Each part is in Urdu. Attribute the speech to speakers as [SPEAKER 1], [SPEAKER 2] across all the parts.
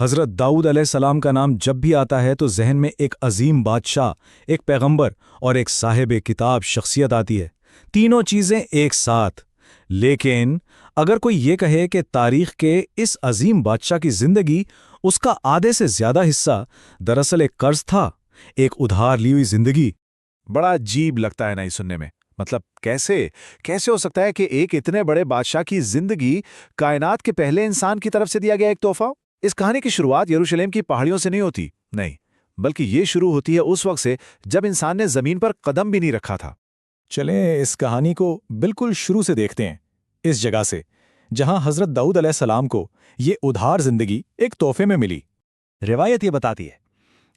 [SPEAKER 1] حضرت داؤد علیہ السلام کا نام جب بھی آتا ہے تو ذہن میں ایک عظیم بادشاہ، ایک پیغمبر اور ایک صاحب کتاب شخصیت آتی ہے، تینوں چیزیں ایک ساتھ۔ لیکن اگر کوئی یہ کہے کہ تاریخ کے اس عظیم بادشاہ کی زندگی، اس کا آدھے سے زیادہ حصہ دراصل ایک قرض تھا، ایک ادھار لی ہوئی زندگی،
[SPEAKER 2] بڑا عجیب لگتا ہے نا یہ سننے میں۔ مطلب کیسے ہو سکتا ہے کہ ایک اتنے بڑے بادشاہ کی زندگی کائنات کے پہلے انسان کی طرف سے دیا گیا ایک تحفہ؟ اس کہانی کی شروعات یروشلم کی پہاڑیوں سے نہیں ہوتی، نہیں، بلکہ یہ شروع ہوتی ہے اس وقت سے جب انسان نے زمین پر قدم بھی نہیں رکھا تھا۔
[SPEAKER 1] چلیں اس کہانی کو بالکل شروع سے دیکھتے ہیں، اس جگہ سے جہاں حضرت داؤد علیہ السلام کو یہ ادھار زندگی ایک تحفے میں ملی۔
[SPEAKER 3] روایت یہ بتاتی ہے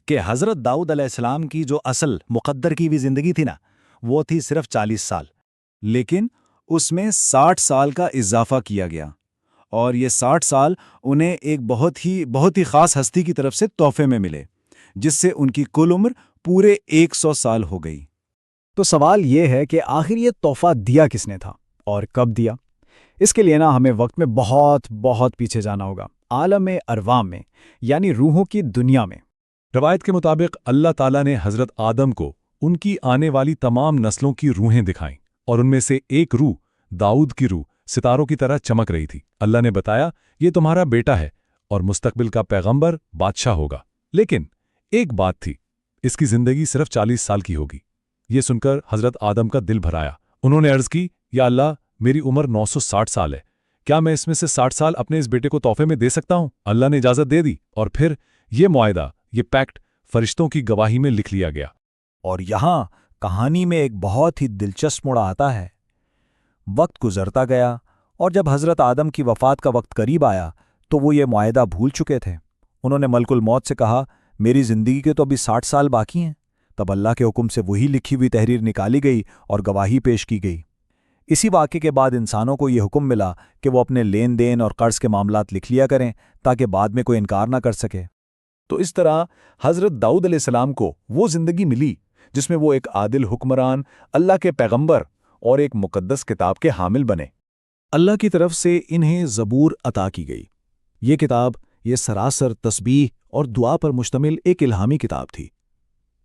[SPEAKER 3] کہ حضرت داؤد علیہ السلام کی جو اصل مقدر کی ہوئی زندگی تھی نا، وہ تھی صرف 40 سال،
[SPEAKER 4] لیکن اس میں 60 سال کا اضافہ کیا گیا، اور یہ 60 سال انہیں ایک بہت ہی خاص ہستی کی طرف سے تحفے میں ملے، جس سے ان کی کل عمر پورے 100 سال ہو گئی۔
[SPEAKER 5] تو سوال یہ ہے کہ آخر یہ تحفہ دیا کس نے تھا اور کب دیا؟ اس کے لیے ہمیں وقت میں بہت پیچھے جانا ہوگا، عالم ارواح میں، یعنی روحوں کی دنیا میں۔
[SPEAKER 6] روایت کے مطابق اللہ تعالیٰ نے حضرت آدم کو ان کی آنے والی تمام نسلوں کی روحیں دکھائیں، اور ان میں سے ایک روح، داؤد کی روح، ستاروں کی طرح چمک رہی تھی۔ اللہ نے بتایا، یہ تمہارا بیٹا ہے اور مستقبل کا پیغمبر، بادشاہ ہوگا۔ لیکن ایک بات تھی، اس کی زندگی صرف 40 سال کی ہوگی۔ یہ سن کر حضرت آدم کا دل بھر آیا۔ انہوں نے عرض کی، یا اللہ، میری عمر 960 سال ہے، کیا میں اس میں سے 60 سال اپنے اس بیٹے کو تحفے میں دے سکتا ہوں؟ اللہ نے اجازت دے دی، اور پھر یہ معاہدہ، یہ پیکٹ فرشتوں کی گواہی میں لکھ لیا گیا۔
[SPEAKER 3] اور یہاں کہانی میں ایک بہت ہی دلچسپ موڑ آتا ہے۔ وقت گزرتا گیا، اور جب حضرت آدم کی وفات کا وقت قریب آیا تو وہ یہ معاہدہ بھول چکے تھے۔ انہوں نے ملک الموت سے کہا، میری زندگی کے تو ابھی 60 سال باقی ہیں۔ تب اللہ کے حکم سے وہی لکھی ہوئی تحریر نکالی گئی اور گواہی پیش کی گئی۔ اسی واقعے کے بعد انسانوں کو یہ حکم ملا کہ وہ اپنے لین دین اور قرض کے معاملات لکھ لیا کریں تاکہ بعد میں کوئی انکار نہ کر سکے۔
[SPEAKER 2] تو اس طرح حضرت داؤد علیہ السلام کو وہ زندگی ملی جس میں وہ ایک عادل حکمران، اللہ کے پیغمبر اور ایک مقدس کتاب کے حامل بنے۔
[SPEAKER 1] اللہ کی طرف سے انہیں زبور عطا کی گئی۔ یہ کتاب، یہ سراسر تسبیح اور دعا پر مشتمل ایک الہامی کتاب تھی۔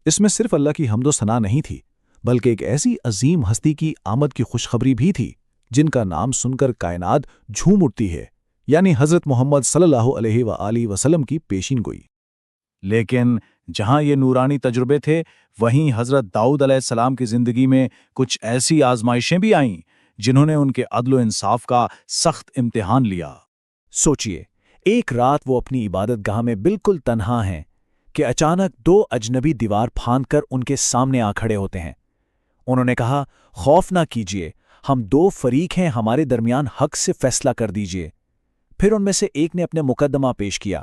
[SPEAKER 1] اس میں صرف اللہ کی حمد و ثنا نہیں تھی، بلکہ ایک ایسی عظیم ہستی کی آمد کی خوشخبری بھی تھی جن کا نام سن کر کائنات جھوم اٹھتی ہے، یعنی حضرت محمد صلی اللہ علیہ وآلہ وسلم کی پیشین گوئی۔
[SPEAKER 4] لیکن جہاں یہ نورانی تجربے تھے، وہیں حضرت داؤد علیہ السلام کی زندگی میں کچھ ایسی آزمائشیں بھی آئیں جنہوں نے ان کے عدل و انصاف کا سخت امتحان لیا۔
[SPEAKER 3] سوچئے، ایک رات وہ اپنی عبادت گاہ میں بالکل تنہا ہیں کہ اچانک 2 اجنبی دیوار پھاند کر ان کے سامنے آ کھڑے ہوتے ہیں۔ انہوں نے کہا، خوف نہ کیجیے، ہم 2 فریق ہیں، ہمارے درمیان حق سے فیصلہ کر دیجیے۔ پھر ان میں سے ایک نے اپنے مقدمہ پیش کیا،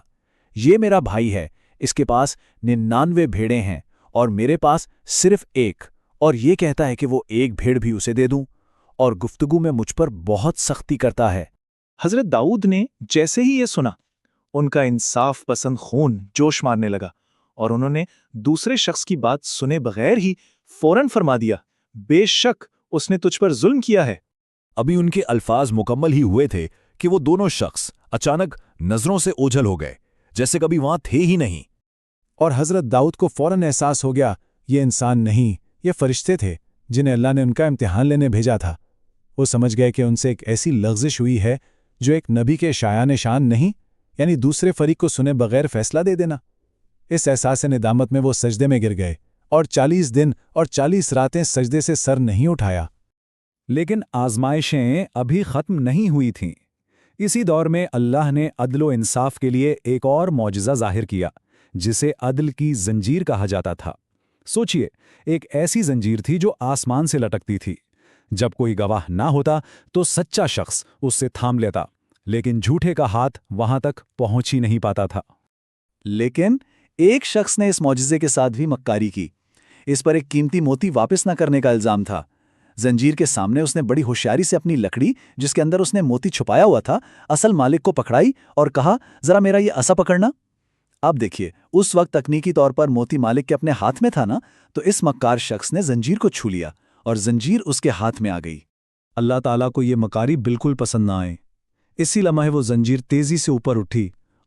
[SPEAKER 3] یہ میرا بھائی ہے، اس کے پاس 99 بھیڑیں ہیں اور میرے پاس صرف 1، اور یہ کہتا ہے کہ وہ 1 بھیڑ بھی اسے دے دوں، اور گفتگو میں مجھ پر بہت سختی کرتا ہے۔
[SPEAKER 2] حضرت داؤد نے جیسے ہی یہ سنا، ان کا انصاف پسند خون جوش مارنے لگا، اور انہوں نے دوسرے شخص کی بات سنے بغیر ہی فوراً فرما دیا، بے شک اس نے تجھ پر ظلم کیا ہے۔
[SPEAKER 7] ابھی ان کے الفاظ مکمل ہی ہوئے تھے کہ وہ دونوں شخص اچانک نظروں سے اوجھل ہو گئے، جیسے کبھی وہاں تھے ہی نہیں۔
[SPEAKER 1] اور حضرت داؤد کو فوراً احساس ہو گیا، یہ انسان نہیں، یہ فرشتے تھے جنہیں اللہ نے ان کا امتحان لینے بھیجا تھا۔ وہ سمجھ گئے کہ ان سے ایک ایسی لغزش ہوئی ہے جو ایک نبی کے شایان شان نہیں، یعنی دوسرے فریق کو سنے بغیر فیصلہ دے دینا۔ اس احساس ندامت میں وہ سجدے میں گر گئے، اور 40 دن اور 40 راتیں سجدے سے سر نہیں اٹھایا۔
[SPEAKER 5] لیکن آزمائشیں ابھی ختم نہیں ہوئی تھیں۔ اسی دور میں اللہ نے عدل و انصاف کے لیے ایک اور معجزہ ظاہر کیا، جسے عدل کی زنجیر کہا جاتا تھا۔ سوچئے، ایک ایسی زنجیر تھی جو آسمان سے لٹکتی تھی۔ جب کوئی گواہ نہ ہوتا تو سچا شخص اس سے تھام لیتا، لیکن جھوٹے کا ہاتھ وہاں تک پہنچ ہی نہیں پاتا تھا۔
[SPEAKER 3] لیکن ایک شخص نے اس معجزے کے ساتھ بھی مکاری کی۔ اس پر ایک قیمتی موتی واپس نہ کرنے کا الزام تھا۔ زنجیر کے سامنے اس نے بڑی ہوشیاری سے اپنی لکڑی، جس کے اندر اس نے موتی چھپایا ہوا تھا، اصل مالک کو پکڑائی اور کہا، ذرا میرا یہ عصا پکڑنا۔ اب دیکھیے، اس وقت تکنیکی طور پر موتی مالک کے اپنے ہاتھ میں تھا نا، تو اس مکار شخص نے زنجیر کو چھو لیا اور زنجیر اس کے ہاتھ میں آ گئی۔
[SPEAKER 1] اللہ تعالیٰ کو یہ مکاری بالکل پسند نہ آئے۔ اسی لمحے وہ زنجیر تیزی سے اوپر اٹھی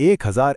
[SPEAKER 1] 1000